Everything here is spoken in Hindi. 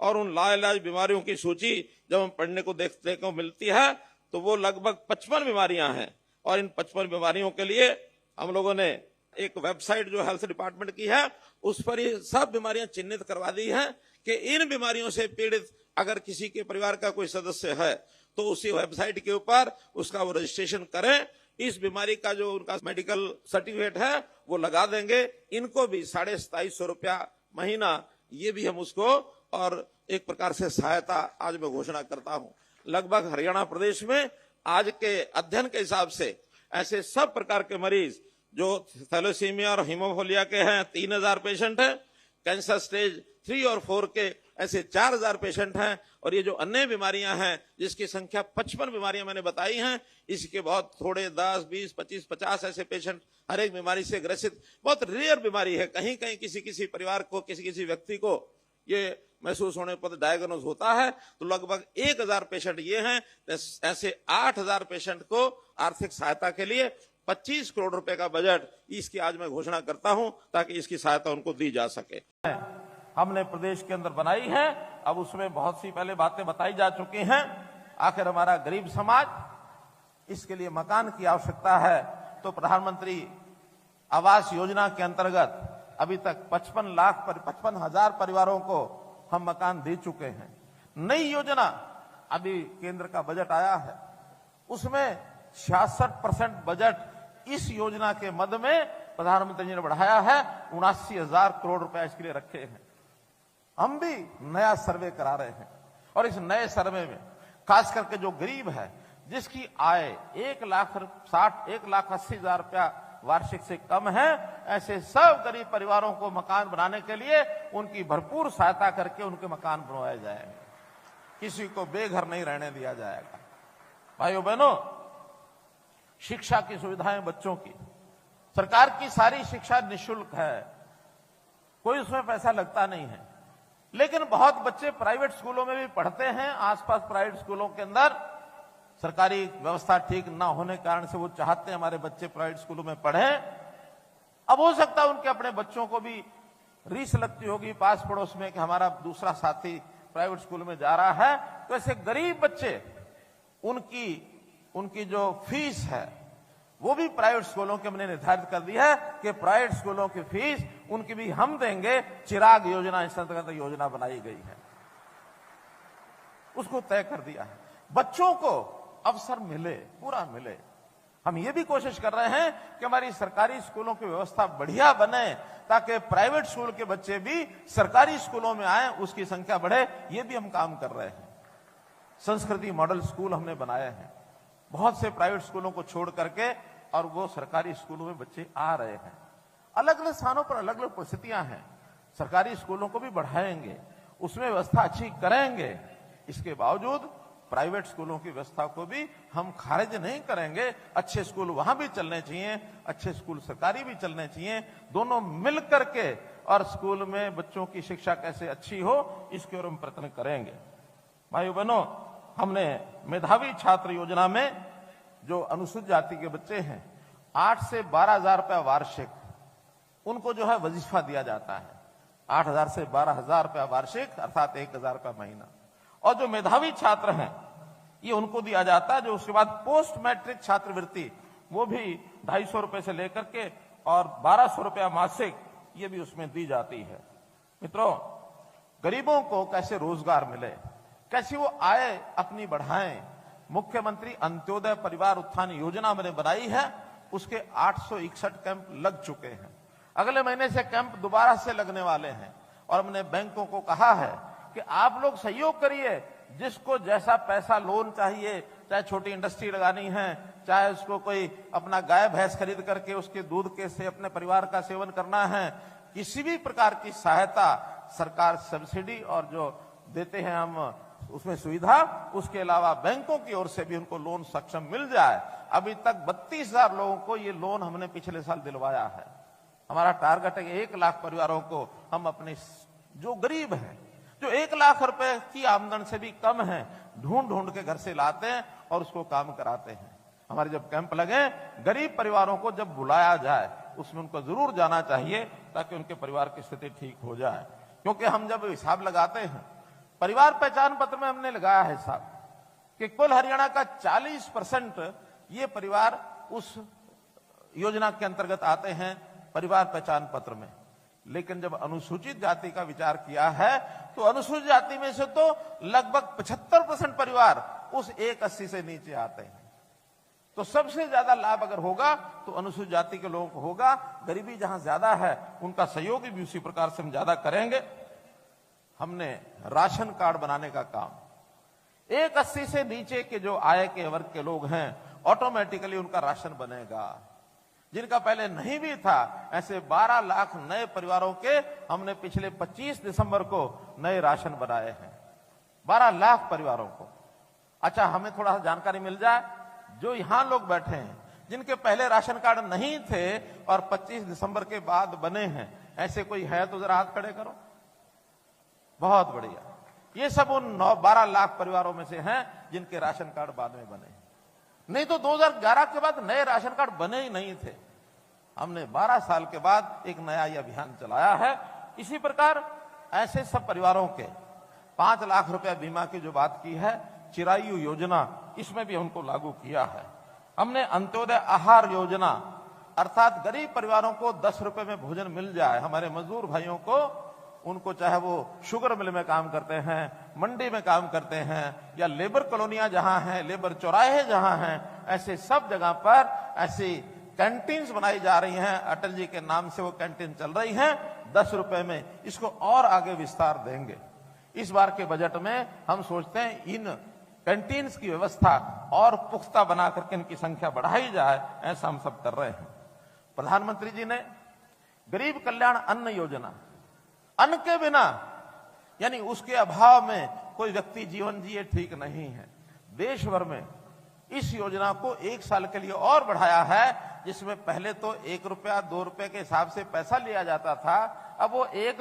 और उन लाइलाज बीमारियों की सूची जब हम पढ़ने को देखने को मिलती है तो वो लगभग 55 बीमारियां हैं। और इन 55 बीमारियों के लिए हम लोगों ने एक वेबसाइट जो हेल्थ डिपार्टमेंट की है उस पर ये सब बीमारियां चिन्हित करवा दी हैं कि इन बीमारियों से पीड़ित अगर किसी के परिवार का कोई सदस्य है तो उसी वेबसाइट के ऊपर उसका वो रजिस्ट्रेशन करें। इस बीमारी का जो उनका मेडिकल सर्टिफिकेट है वो लगा देंगे। इनको भी 2750 रुपया महीना, ये भी हम उसको, और एक प्रकार से सहायता आज मैं घोषणा करता हूं। लगभग हरियाणा प्रदेश में आज के अध्ययन के हिसाब से ऐसे सब प्रकार के मरीज जो थैलेसीमिया और हीमोफीलिया के हैं 3000 पेशेंट हैं, कैंसर स्टेज 3 और 4 के ऐसे 4000 पेशेंट हैं, और ये जो अन्य बीमारियां हैं जिसकी संख्या 55 बीमारियां मैंने बताई हैं, इसके बहुत थोड़े 10, 20, 25, 50 ऐसे पेशेंट हर एक बीमारी से ग्रसित, बहुत रेयर बीमारी है। कहीं कहीं किसी परिवार को, किसी व्यक्ति को ये महसूस होने पर डायग्नोज होता है, तो लगभग 1000 पेशेंट ये हैं। ऐसे 8000 पेशेंट को आर्थिक सहायता के लिए 25 करोड़ रुपए का बजट इसकी आज मैं घोषणा करता हूं ताकि इसकी सहायता उनको दी जा सके। हमने प्रदेश के अंदर बनाई है, अब उसमें बहुत सी पहले बातें बताई जा चुकी हैं। आखिर हमारा गरीब समाज, इसके लिए मकान की आवश्यकता है, तो प्रधानमंत्री आवास योजना के अंतर्गत अभी तक 55,00,000 परिवारों को हम मकान दे चुके हैं। नई योजना अभी केंद्र का बजट आया है, उसमें 66% बजट इस योजना के मद में प्रधानमंत्री जी ने बढ़ाया है। 79,000 करोड़ रुपए इसके लिए रखे हैं। हम भी नया सर्वे करा रहे हैं, और इस नए सर्वे में खास करके जो गरीब है, जिसकी आय 1,80,000 रुपया वार्षिक से कम है, ऐसे सब गरीब परिवारों को मकान बनाने के लिए उनकी भरपूर सहायता करके उनके मकान बनवाए जाएंगे। किसी को बेघर नहीं रहने दिया जाएगा। भाइयों बहनों, शिक्षा की सुविधाएं बच्चों की, सरकार की सारी शिक्षा निःशुल्क है, कोई उसमें पैसा लगता नहीं है। लेकिन बहुत बच्चे प्राइवेट स्कूलों में भी पढ़ते हैं। आसपास प्राइवेट स्कूलों के अंदर सरकारी व्यवस्था ठीक ना होने के कारण से वो चाहते हैं हमारे बच्चे प्राइवेट स्कूलों में पढ़ें। अब हो सकता है उनके अपने बच्चों को भी रीस लगती होगी पास पड़ोस में कि हमारा दूसरा साथी प्राइवेट स्कूल में जा रहा है, तो ऐसे गरीब बच्चे, उनकी जो फीस है वो भी प्राइवेट स्कूलों के हमने निर्धारित कर दी है कि प्राइवेट स्कूलों की फीस उनकी भी हम देंगे। चिराग योजना, इस अंतर्गत योजना बनाई गई है, उसको तय कर दिया है। बच्चों को अवसर मिले, पूरा मिले। हम ये भी कोशिश कर रहे हैं कि हमारी सरकारी स्कूलों की व्यवस्था बढ़िया बने, ताकि प्राइवेट स्कूल के बच्चे भी सरकारी स्कूलों में आए, उसकी संख्या बढ़े। ये भी हम काम कर रहे हैं। संस्कृति मॉडल स्कूल हमने बनाए हैं, बहुत से प्राइवेट स्कूलों को छोड़ करके, और वो सरकारी स्कूलों में बच्चे आ रहे हैं। अलग अलग स्थानों पर अलग अलग परिस्थितियां हैं। सरकारी स्कूलों को भी बढ़ाएंगे, उसमें व्यवस्था अच्छी करेंगे। इसके बावजूद प्राइवेट स्कूलों की व्यवस्था को भी हम खारिज नहीं करेंगे। अच्छे स्कूल वहां भी चलने चाहिए, अच्छे स्कूल सरकारी भी चलने चाहिए, दोनों मिल करके, और स्कूल में बच्चों की शिक्षा कैसे अच्छी हो, इसके ओर हम प्रयत्न करेंगे। भाइयों बहनों, हमने मेधावी छात्र योजना में जो अनुसूचित जाति के बच्चे हैं, 8 से 12,000 रुपया वार्षिक उनको जो है वजीफा दिया जाता है। 8,000 से 12,000 रुपया वार्षिक, अर्थात 1,000 रुपया महीना। और जो मेधावी छात्र हैं, ये उनको दिया जाता है। जो उसके बाद पोस्ट मैट्रिक छात्रवृत्ति, वो भी 250 रुपए से लेकर के और 1200 रुपया मासिक, ये भी उसमें दी जाती है। मित्रों, गरीबों को कैसे रोजगार मिले, कैसे वो आय अपनी बढ़ाएं, मुख्यमंत्री अंत्योदय परिवार उत्थान योजना मैंने बनाई है। उसके 861 कैंप लग चुके हैं। अगले महीने से कैंप दोबारा से लगने वाले हैं, और हमने बैंकों को कहा है कि आप लोग सहयोग करिए। जिसको जैसा पैसा लोन चाहिए, चाहे छोटी इंडस्ट्री लगानी है, चाहे उसको कोई अपना गाय भैंस खरीद करके उसके दूध के से अपने परिवार का सेवन करना है, किसी भी प्रकार की सहायता सरकार सब्सिडी और जो देते हैं हम उसमें सुविधा, उसके अलावा बैंकों की ओर से भी उनको लोन सक्षम मिल जाए। अभी तक 32,000 लोगों को ये लोन हमने पिछले साल दिलवाया है। हमारा टारगेट है 1 लाख परिवारों को हम अपने, जो गरीब हैं, जो 1 लाख रुपए की आमदन से भी कम है, ढूंढ ढूंढ के घर से लाते हैं और उसको काम कराते हैं। हमारे जब कैंप लगे, गरीब परिवारों को जब बुलाया जाए, उसमें उनको जरूर जाना चाहिए, ताकि उनके परिवार की स्थिति ठीक हो जाए। क्योंकि हम जब हिसाब लगाते हैं, परिवार पहचान पत्र में हमने लगाया है साहब कि कुल हरियाणा का 40% ये परिवार उस योजना के अंतर्गत आते हैं परिवार पहचान पत्र में। लेकिन जब अनुसूचित जाति का विचार किया है तो अनुसूचित जाति में से तो लगभग 75% परिवार उस 180 से नीचे आते हैं। तो सबसे ज्यादा लाभ अगर होगा तो अनुसूचित जाति के लोगों को होगा। गरीबी जहां ज्यादा है उनका सहयोग भी उसी प्रकार से हम ज्यादा करेंगे। हमने राशन कार्ड बनाने का काम 180 से नीचे के जो आय के वर्ग के लोग हैं ऑटोमेटिकली उनका राशन बनेगा। जिनका पहले नहीं भी था ऐसे 12 लाख नए परिवारों के हमने पिछले 25 दिसंबर को नए राशन बनाए हैं, 12 लाख परिवारों को। अच्छा, हमें थोड़ा सा जानकारी मिल जाए, जो यहां लोग बैठे हैं जिनके पहले राशन कार्ड नहीं थे और 25 दिसंबर के बाद बने हैं, ऐसे कोई है तो जरा हाथ खड़े करो। बहुत बढ़िया, ये सब उन 12 लाख परिवारों में से हैं जिनके राशन कार्ड बाद में बने। नहीं तो 2011 के बाद नए राशन कार्ड बने ही नहीं थे। हमने 12 साल के बाद एक नया ये अभियान चलाया है। इसी प्रकार ऐसे सब परिवारों के 5 लाख रुपया बीमा की जो बात की है, चिरायु योजना, इसमें भी हमको लागू किया है। हमने अंत्योदय आहार योजना अर्थात गरीब परिवारों को 10 रुपए में भोजन मिल जाए। हमारे मजदूर भाइयों को, उनको चाहे वो शुगर मिल में काम करते हैं, मंडी में काम करते हैं, या लेबर कॉलोनियां जहां हैं, लेबर चौराहे जहां हैं, ऐसे सब जगह पर ऐसी कैंटीन्स बनाई जा रही हैं। अटल जी के नाम से वो कैंटीन चल रही हैं 10 रुपए में। इसको और आगे विस्तार देंगे। इस बार के बजट में हम सोचते हैं इन कैंटीन्स की व्यवस्था और पुख्ता बना करके इनकी संख्या बढ़ाई जाए, ऐसा हम सब कर रहे हैं। प्रधानमंत्री जी ने गरीब कल्याण अन्न योजना, अन्न के बिना यानी उसके अभाव में कोई व्यक्ति जीवन जिए ठीक नहीं है। देश भर में इस योजना को 1 साल के लिए और बढ़ाया है, जिसमें पहले तो 1 रुपया 2 रुपए के हिसाब से पैसा लिया जाता था, अब वो 1